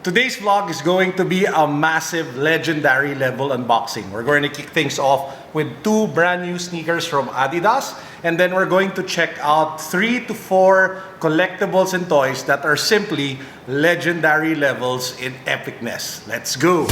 Today's vlog is going to be a massive legendary level unboxing. We're going to kick things off with two brand new sneakers from Adidas, and then we're going to check out 3 to 4 collectibles and toys that are simply legendary levels in epicness. Let's go!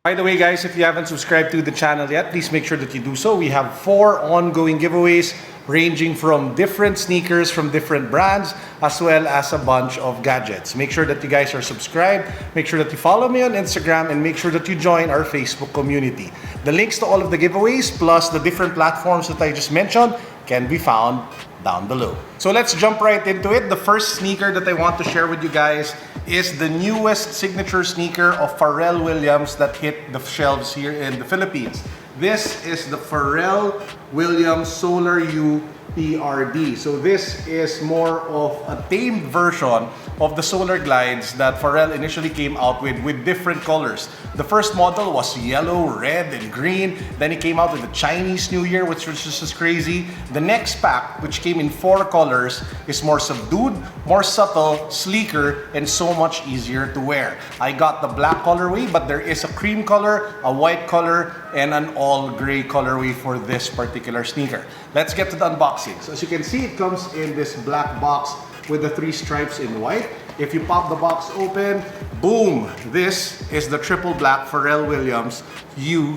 By the way guys, if you haven't subscribed to the channel yet, please make sure that you do so. We have 4 ongoing giveaways ranging from different sneakers from different brands as well as a bunch of gadgets. Make sure that you guys are subscribed, make sure that you follow me on Instagram, and make sure that you join our Facebook community. The links to all of the giveaways plus the different platforms that I just mentioned can be found down below. So let's jump right into it. The first sneaker that I want to share with you guys is the newest signature sneaker of Pharrell Williams that hit the shelves here in the Philippines. This is the Pharrell Williams Solar PRD. So this is more of a tamed version of the Solar Glides that Pharrell initially came out with different colors. The first model was yellow, red, and green. Then he came out with the Chinese New Year, which was just as crazy. The next pack, which came in 4 colors, is more subdued, more subtle, sleeker, and so much easier to wear. I got the black colorway, but there is a cream color, a white color, and an all gray colorway for this particular sneaker. Let's get to the unboxing. So as you can see, it comes in this black box with the 3 stripes in white. If you pop the box open, boom! This is the triple black Pharrell Williams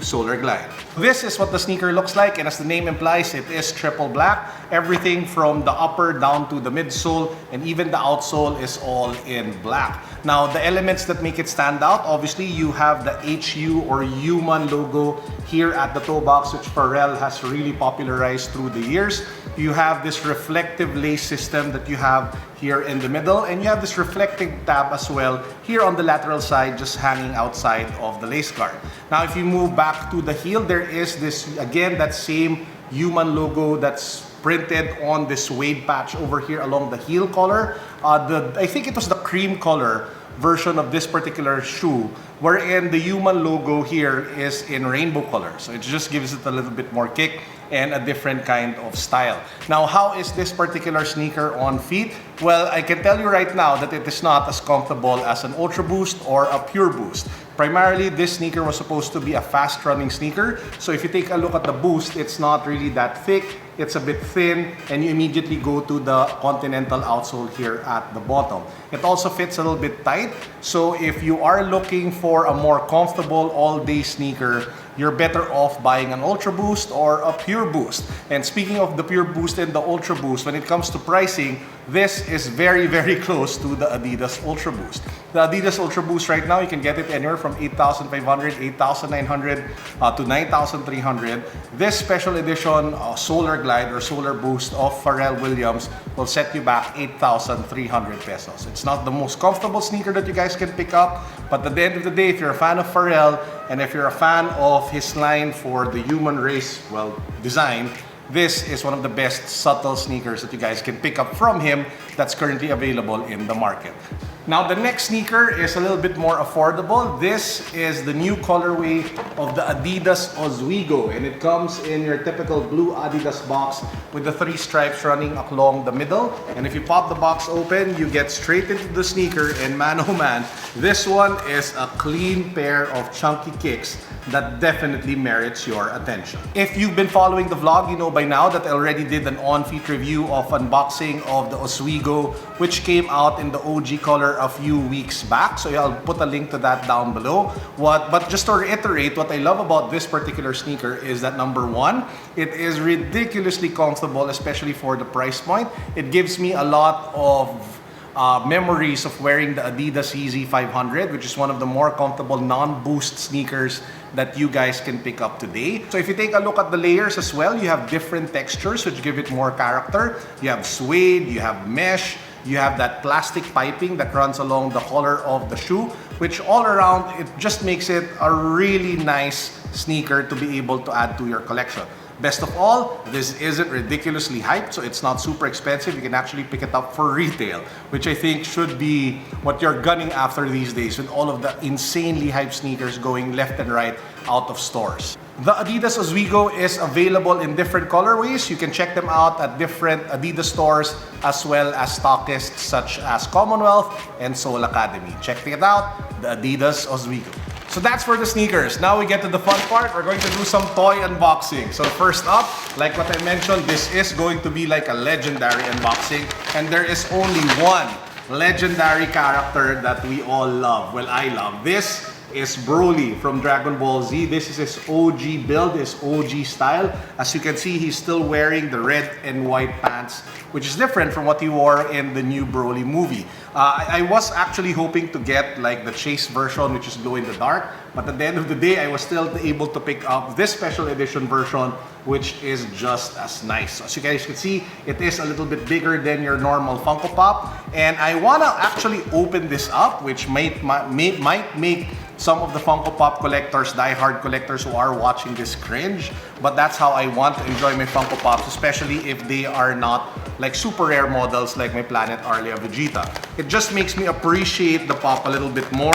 Solar Glide. This is what the sneaker looks like, and as the name implies, it is triple black. Everything from the upper down to the midsole and even the outsole is all in black. Now, the elements that make it stand out, obviously, you have the HU or human logo here at the toe box, which Pharrell has really popularized through the years. You have this reflective lace system that you have here in the middle, and you have this reflective tab as well here on the lateral side, just hanging outside of the lace guard. Now, if you move back to the heel, there is this, again, that same human logo that's printed on this suede patch over here along the heel collar. I think it was the cream color version of this particular shoe, wherein the human logo here is in rainbow color. So it just gives it a little bit more kick and a different kind of style. Now, how is this particular sneaker on feet? Well, I can tell you right now that it is not as comfortable as an Ultra Boost or a Pure Boost. Primarily, this sneaker was supposed to be a fast-running sneaker. So if you take a look at the Boost, it's not really that thick. It's a bit thin, and you immediately go to the Continental outsole here at the bottom. It also fits a little bit tight. So if you are looking for a more comfortable all-day sneaker, you're better off buying an Ultra Boost or a Pure Boost. And speaking of the Pure Boost and the Ultra Boost, when it comes to pricing, this is very, very close to the Adidas Ultra Boost. The Adidas Ultra Boost right now, you can get it anywhere from 8,500, 8,900 to 9,300. This special edition Solar Glide or Solar Boost of Pharrell Williams will set you back 8,300 pesos. It's not the most comfortable sneaker that you guys can pick up, but at the end of the day, if you're a fan of Pharrell and if you're a fan of his line for the human race, design, this is one of the best subtle sneakers that you guys can pick up from him that's currently available in the market. Now, the next sneaker is a little bit more affordable. This is the new colorway of the Adidas Ozweego, and it comes in your typical blue Adidas box with the 3 stripes running along the middle. And if you pop the box open, you get straight into the sneaker, and man oh man, this one is a clean pair of chunky kicks that definitely merits your attention. If you've been following the vlog, you know by now that I already did an on-feet review of unboxing of the Ozweego, which came out in the OG color a few weeks back. So I'll put a link to that down below. But just to reiterate, what I love about this particular sneaker is that number 1, it is ridiculously comfortable, especially for the price point. It gives me a lot of memories of wearing the Adidas Yeezy 500, which is one of the more comfortable non-boost sneakers that you guys can pick up today. So if you take a look at the layers as well, you have different textures which give it more character. You have suede, you have mesh, you have that plastic piping that runs along the collar of the shoe, which all around, it just makes it a really nice sneaker to be able to add to your collection. Best of all, this isn't ridiculously hyped, so it's not super expensive. You can actually pick it up for retail, which I think should be what you're gunning after these days with all of the insanely hyped sneakers going left and right out of stores. The Adidas Ozweego is available in different colorways. You can check them out at different Adidas stores as well as stockists such as Commonwealth and Soul Academy. Check it out, the Adidas Ozweego. So that's for the sneakers. Now we get to the fun part. We're going to do some toy unboxing. So first up, like what I mentioned, this is going to be like a legendary unboxing. And there is only one legendary character that we all love. Well, I love. This is Broly from Dragon Ball Z. This is his OG build, his OG style. As you can see, he's still wearing the red and white pants, which is different from what he wore in the new Broly movie. I was actually hoping to get like the chase version, which is glow in the dark, but at the end of the day, I was still able to pick up this special edition version, which is just as nice. So as you guys can see, it is a little bit bigger than your normal Funko Pop, and I wanna actually open this up, which might make some of the Funko Pop collectors, die-hard collectors who are watching this cringe, but that's how I want to enjoy my Funko Pops, especially if they are not like super rare models like my Planet Arlia Vegeta. It just makes me appreciate the pop a little bit more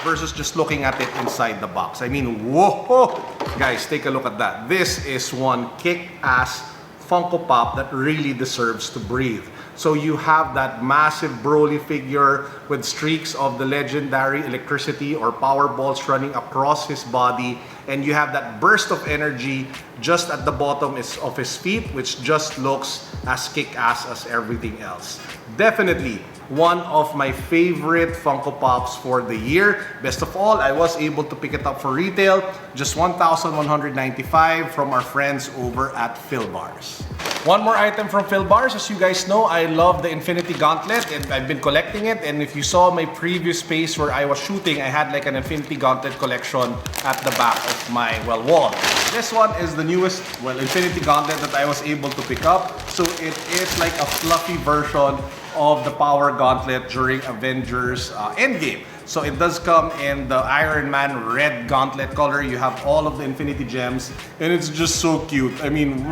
versus just looking at it inside the box. I mean, whoa! Guys, take a look at that. This is one kick-ass Funko Pop that really deserves to breathe. So you have that massive Broly figure with streaks of the legendary electricity or power balls running across his body, and you have that burst of energy just at the bottom of his feet, which just looks as kick-ass as everything else. Definitely one of my favorite Funko Pops for the year. Best of all, I was able to pick it up for retail, just $1,195 from our friends over at Philbars. One more item from Philbars. As you guys know, I love the Infinity Gauntlet and I've been collecting it. And if you saw my previous space where I was shooting, I had like an Infinity Gauntlet collection at the back of my, wall. This one is the newest, Infinity Gauntlet that I was able to pick up. So it is like a fluffy version of the Power Gauntlet during Avengers Endgame. So it does come in the Iron Man red gauntlet color. You have all of the Infinity Gems and it's just so cute. I mean,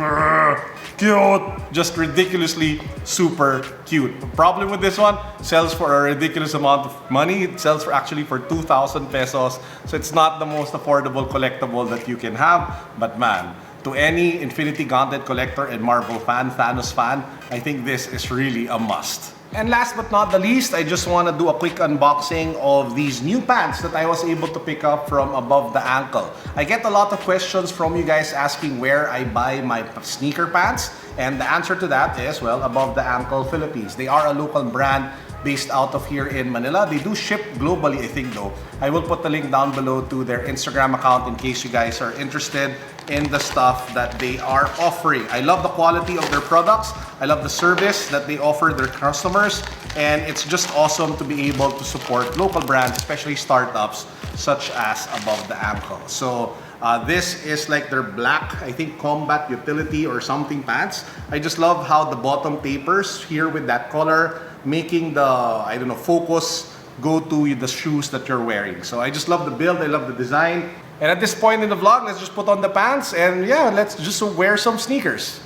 cute! Just ridiculously super cute. The problem with this one, sells for a ridiculous amount of money. It sells for actually for 2,000 pesos. So it's not the most affordable collectible that you can have. But man, to any Infinity Gauntlet collector and Marvel fan, Thanos fan, I think this is really a must. And last but not the least, I just want to do a quick unboxing of these new pants that I was able to pick up from Above the Ankle. I get a lot of questions from you guys asking where I buy my sneaker pants, and the answer to that is, Above the Ankle Philippines. They are a local brand based out of here in Manila. They do ship globally, I think though. I will put the link down below to their Instagram account in case you guys are interested in the stuff that they are offering. I love the quality of their products. I love the service that they offer their customers. And it's just awesome to be able to support local brands, especially startups such as Above the Ankle. So this is like their black, I think, combat utility or something pants. I just love how the bottom tapers here with that color, making the, focus go to the shoes that you're wearing. So I just love the build, I love the design. And at this point in the vlog, let's just put on the pants and yeah, let's just wear some sneakers.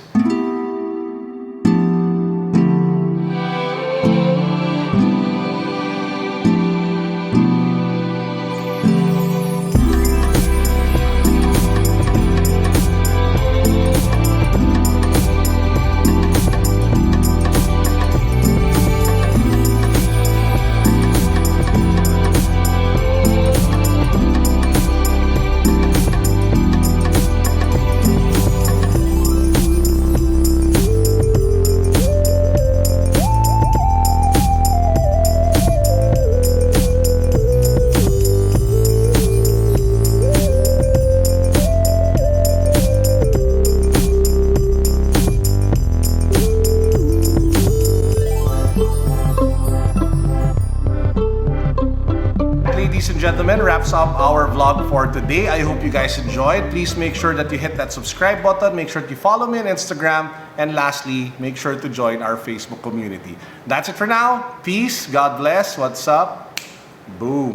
Ladies and gentlemen, wraps up our vlog for today. I hope you guys enjoyed. Please make sure that you hit that subscribe button. Make sure that you follow me on Instagram. And lastly, make sure to join our Facebook community. That's it for now. Peace. God bless. What's up? Boom.